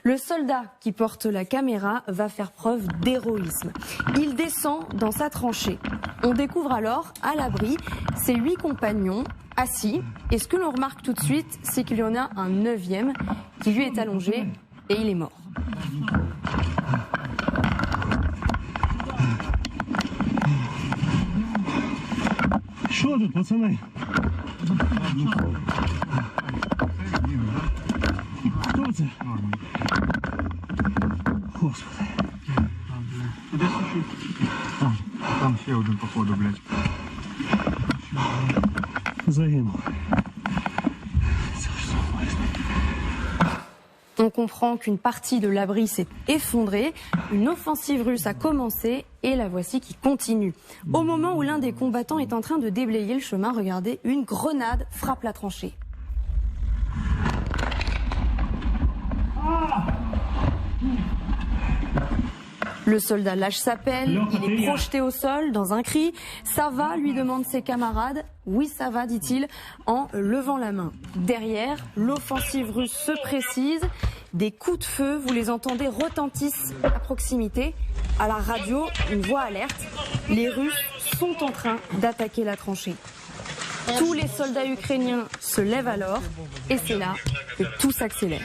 Le soldat qui porte la caméra va faire preuve d'héroïsme. Il descend dans sa tranchée. On découvre alors, à l'abri, ses 8 compagnons assis. Et ce que l'on remarque tout de suite, c'est qu'il y en a un 9e qui lui est allongé et il est mort. Что тут, пацаны? Хто це? Господи. Там ще один, походу, блядь. Загинув. On comprend qu'une partie de l'abri s'est effondrée, une offensive russe a commencé et la voici qui continue. Au moment où l'un des combattants est en train de déblayer le chemin, regardez, une grenade frappe la tranchée. Le soldat lâche sa pelle, il est projeté au sol dans un cri. « Ça va ?» lui demandent ses camarades. « Oui, ça va » dit-il en levant la main. Derrière, l'offensive russe se précise. Des coups de feu, vous les entendez, retentissent à proximité. À la radio, une voix alerte. Les Russes sont en train d'attaquer la tranchée. Tous les soldats ukrainiens se lèvent alors et c'est là que tout s'accélère.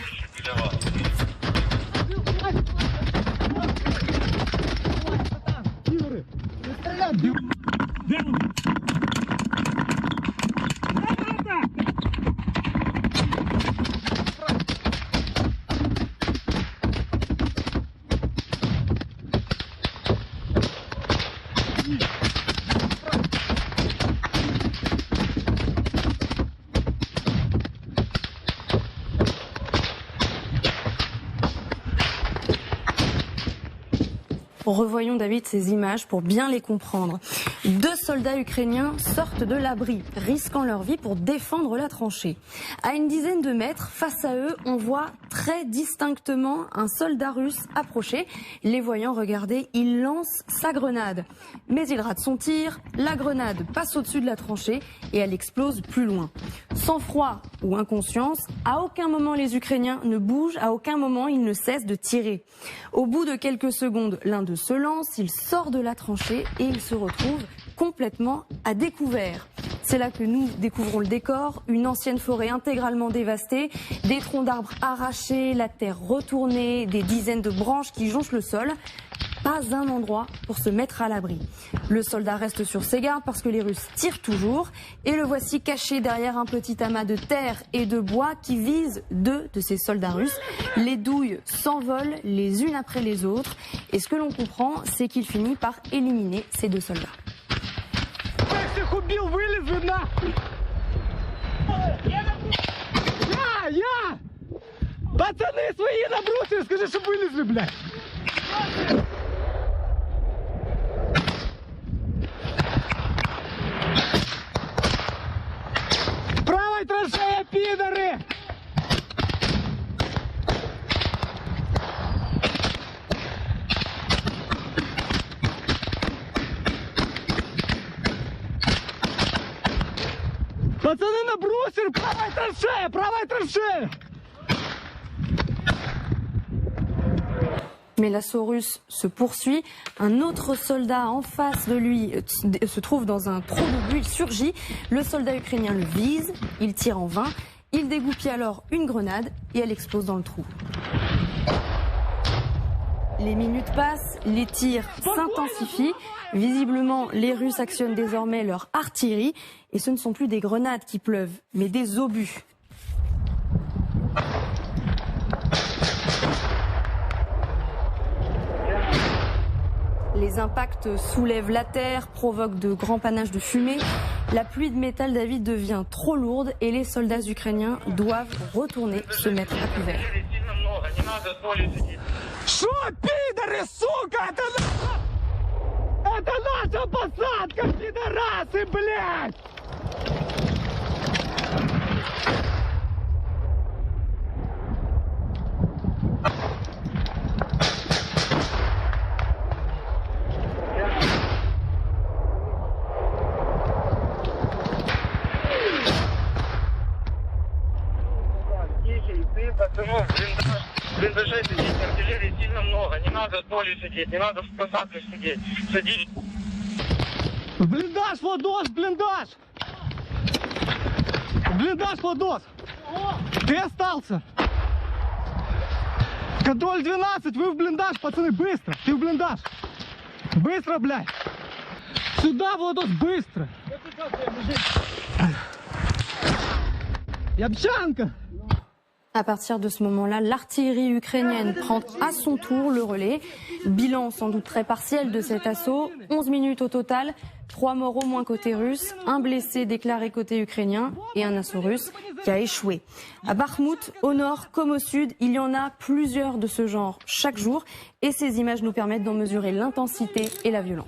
Revoyons, David, ces images pour bien les comprendre. 2 soldats ukrainiens sortent de l'abri, risquant leur vie pour défendre la tranchée. À une dizaine de mètres, face à eux, on voit très distinctement un soldat russe approcher. Les voyant regarder, il lance sa grenade. Mais il rate son tir, la grenade passe au-dessus de la tranchée et elle explose plus loin. Sans froid ou inconscience, à aucun moment les Ukrainiens ne bougent, à aucun moment ils ne cessent de tirer. Au bout de quelques secondes, l'un d'eux se lance, il sort de la tranchée et il se retrouve complètement à découvert. C'est là que nous découvrons le décor, une ancienne forêt intégralement dévastée, des troncs d'arbres arrachés, la terre retournée, des dizaines de branches qui jonchent le sol. Pas un endroit pour se mettre à l'abri. Le soldat reste sur ses gardes parce que les Russes tirent toujours et le voici caché derrière un petit amas de terre et de bois qui vise 2 de ces soldats russes. Les douilles s'envolent les unes après les autres et ce que l'on comprend, c'est qu'il finit par éliminer ces 2 soldats. Правая траншея, пидоры! Пацаны на брусер! Правая траншея! Правая tranchée! Mais l'assaut russe se poursuit. Un autre soldat en face de lui se trouve dans un trou de bulle, il surgit. Le soldat ukrainien le vise, il tire en vain. Il dégoupille alors une grenade et elle explose dans le trou. Les minutes passent, les tirs s'intensifient. Visiblement, les Russes actionnent désormais leur artillerie. Et ce ne sont plus des grenades qui pleuvent, mais des obus. Les impacts soulèvent la terre, provoquent de grands panaches de fumée. La pluie de métal, David, devient trop lourde et les soldats ukrainiens doivent retourner se mettre à couvert. Шо, пидоры, сука, это наша посадка, пидорасы, блядь! блиндажей сидеть, артиллерии сильно много. Не надо в поле сидеть, не надо в посадках сидеть. Садись. В блиндаж, Владос, в блиндаж! В блиндаж, Владос! Ты остался! Контроль 12, вы в блиндаж, пацаны, быстро! Ты в блиндаж! Быстро, блядь! Сюда, Владос, bыстро! Ябчанка! À partir de ce moment-là, l'artillerie ukrainienne prend à son tour le relais. Bilan sans doute très partiel de cet assaut. 11 minutes au total, 3 morts au moins côté russe, un blessé déclaré côté ukrainien et un assaut russe qui a échoué. À Bakhmout, au nord comme au sud, il y en a plusieurs de ce genre chaque jour et ces images nous permettent d'en mesurer l'intensité et la violence.